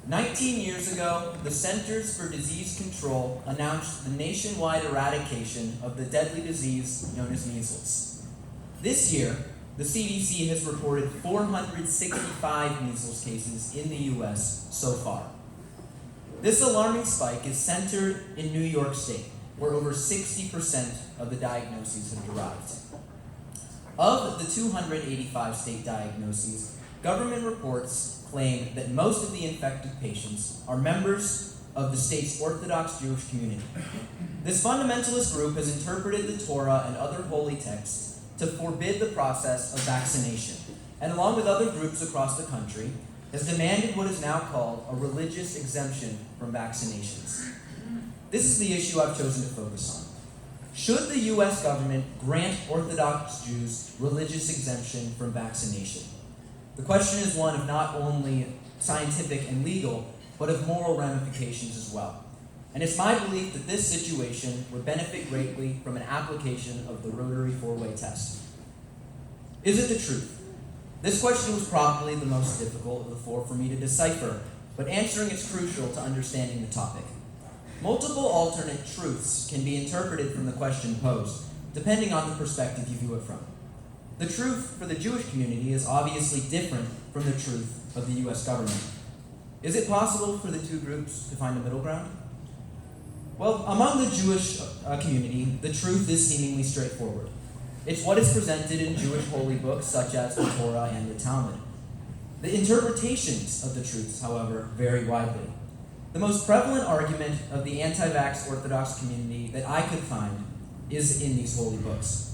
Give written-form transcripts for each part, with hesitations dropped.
19 years ago, the Centers for Disease Control announced the nationwide eradication of the deadly disease known as measles. This year, the CDC has reported 465 measles cases in the U.S. so far. This alarming spike is centered in New York State, where over 60% of the diagnoses have derived. Of the 285 state diagnoses, government reports claim that most of the infected patients are members of the state's Orthodox Jewish community. This fundamentalist group has interpreted the Torah and other holy texts to forbid the process of vaccination, and along with other groups across the country, has demanded what is now called a religious exemption from vaccinations. This is the issue I've chosen to focus on. Should the U.S. government grant Orthodox Jews religious exemption from vaccination? The question is one of not only scientific and legal, but of moral ramifications as well. And it's my belief that this situation would benefit greatly from an application of the Rotary four-way test. Is it the truth? This question was probably the most difficult of the four for me to decipher, but answering is crucial to understanding the topic. Multiple alternate truths can be interpreted from the question posed, depending on the perspective you view it from. The truth for the Jewish community is obviously different from the truth of the U.S. government. Is it possible for the two groups to find a middle ground? Well, among the Jewish community, the truth is seemingly straightforward. It's what is presented in Jewish holy books such as the Torah and the Talmud. The interpretations of the truths, however, vary widely. The most prevalent argument of the anti-vax Orthodox community that I could find is in these holy books.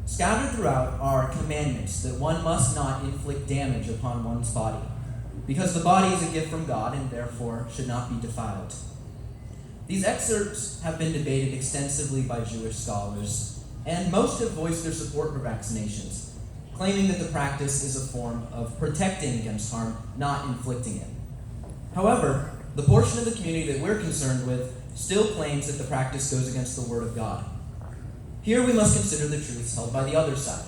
Scattered throughout are commandments that one must not inflict damage upon one's body, because the body is a gift from God and therefore should not be defiled. These excerpts have been debated extensively by Jewish scholars, and most have voiced their support for vaccinations, claiming that the practice is a form of protecting against harm, not inflicting it. However, the portion of the community that we're concerned with still claims that the practice goes against the Word of God. Here we must consider the truths held by the other side.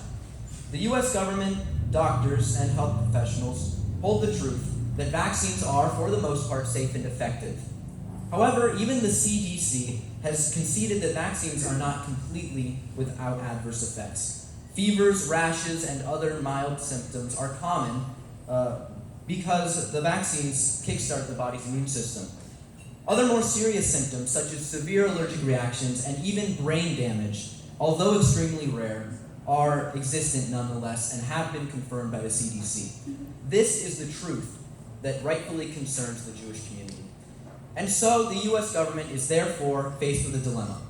The U.S. government, doctors, and health professionals hold the truth that vaccines are, for the most part, safe and effective. However, even the CDC has conceded that vaccines are not completely without adverse effects. Fevers, rashes, and other mild symptoms are common because the vaccines kickstart the body's immune system. Other more serious symptoms, such as severe allergic reactions and even brain damage, although extremely rare, are existent nonetheless and have been confirmed by the CDC. This is the truth that rightfully concerns the Jewish community. And so the U.S. government is therefore faced with a dilemma.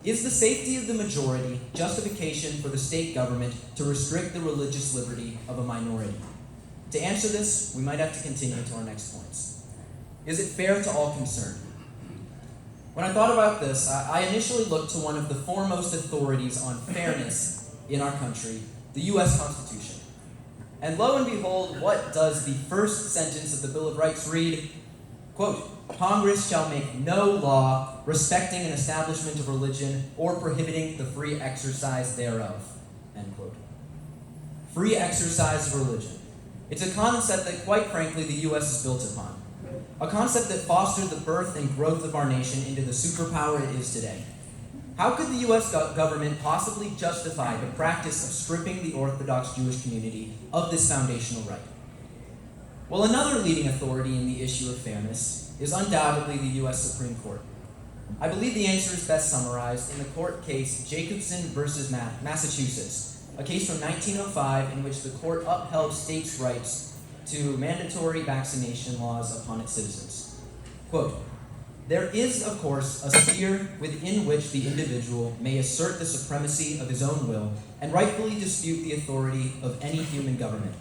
Is the safety of the majority justification for the state government to restrict the religious liberty of a minority? To answer this, we might have to continue to our next points. Is it fair to all concerned? When I thought about this, I initially looked to one of the foremost authorities on fairness in our country, the U.S. Constitution. And lo and behold, what does the first sentence of the Bill of Rights read? Quote, "Congress shall make no law respecting an establishment of religion or prohibiting the free exercise thereof." End quote. Free exercise of religion. It's a concept that, quite frankly, the U.S. is built upon. A concept that fostered the birth and growth of our nation into the superpower it is today. How could the U.S. government possibly justify the practice of stripping the Orthodox Jewish community of this foundational right? Well, another leading authority in the issue of fairness is undoubtedly the U.S. Supreme Court. I believe the answer is best summarized in the court case Jacobson versus Massachusetts, a case from 1905 in which the court upheld states' rights to mandatory vaccination laws upon its citizens. Quote, "There is, of course, a sphere within which the individual may assert the supremacy of his own will and rightfully dispute the authority of any human government.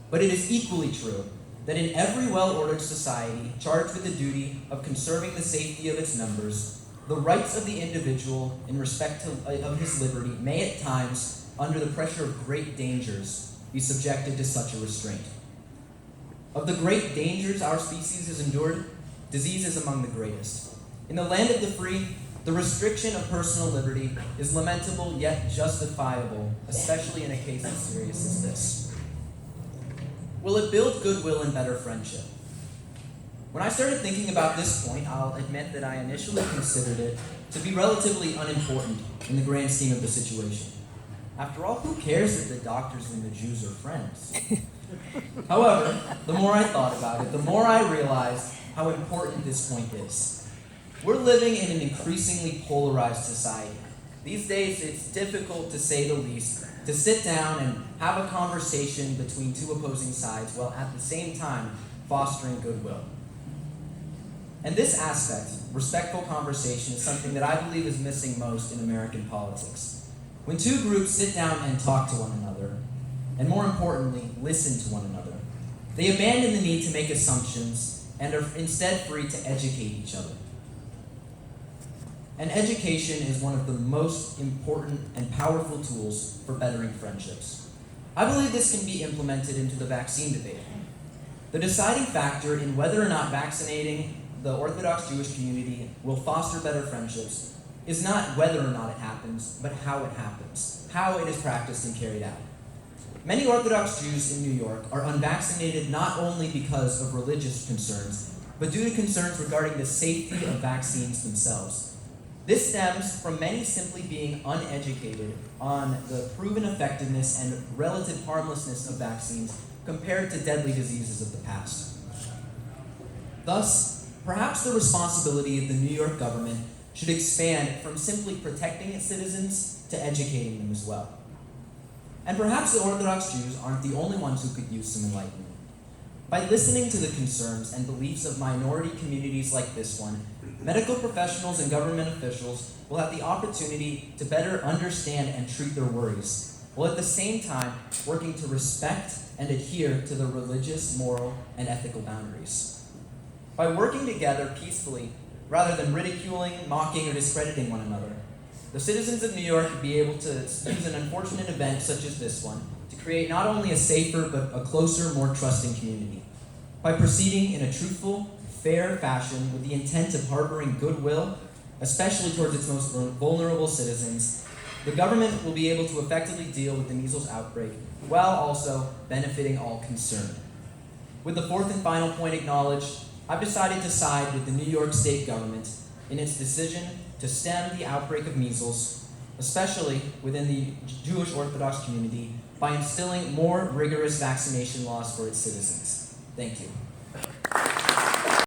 But it is equally true that in every well-ordered society charged with the duty of conserving the safety of its members, the rights of the individual in respect of his liberty may at times, under the pressure of great dangers, be subjected to such a restraint. Of the great dangers our species has endured, disease is among the greatest. In the land of the free, the restriction of personal liberty is lamentable yet justifiable, especially in a case as serious as this. Will it build goodwill and better friendship? When I started thinking about this point, I'll admit that I initially considered it to be relatively unimportant in the grand scheme of the situation. After all, who cares that the doctors and the Jews are friends? However, the more I thought about it, the more I realized how important this point is. We're living in an increasingly polarized society. These days, it's difficult, to say the least, to sit down and have a conversation between two opposing sides while at the same time fostering goodwill. And this aspect, respectful conversation, is something that I believe is missing most in American politics. When two groups sit down and talk to one another, and more importantly, listen to one another, they abandon the need to make assumptions and are instead free to educate each other. And education is one of the most important and powerful tools for bettering friendships. I believe this can be implemented into the vaccine debate. The deciding factor in whether or not vaccinating the Orthodox Jewish community will foster better friendships is not whether or not it happens, but how it happens, how it is practiced and carried out. Many Orthodox Jews in New York are unvaccinated not only because of religious concerns, but due to concerns regarding the safety of vaccines themselves. This stems from many simply being uneducated on the proven effectiveness and relative harmlessness of vaccines compared to deadly diseases of the past. Thus, perhaps the responsibility of the New York government should expand from simply protecting its citizens to educating them as well. And perhaps the Orthodox Jews aren't the only ones who could use some enlightenment. By listening to the concerns and beliefs of minority communities like this one, medical professionals and government officials will have the opportunity to better understand and treat their worries, while at the same time working to respect and adhere to the religious, moral, and ethical boundaries. By working together peacefully, rather than ridiculing, mocking, or discrediting one another, the citizens of New York would be able to use an unfortunate event such as this one to create not only a safer, but a closer, more trusting community. By proceeding in a truthful, fair fashion with the intent of harboring goodwill, especially towards its most vulnerable citizens, the government will be able to effectively deal with the measles outbreak while also benefiting all concerned. With the fourth and final point acknowledged, I've decided to side with the New York State government in its decision to stem the outbreak of measles, especially within the Jewish Orthodox community, by instilling more rigorous vaccination laws for its citizens. Thank you.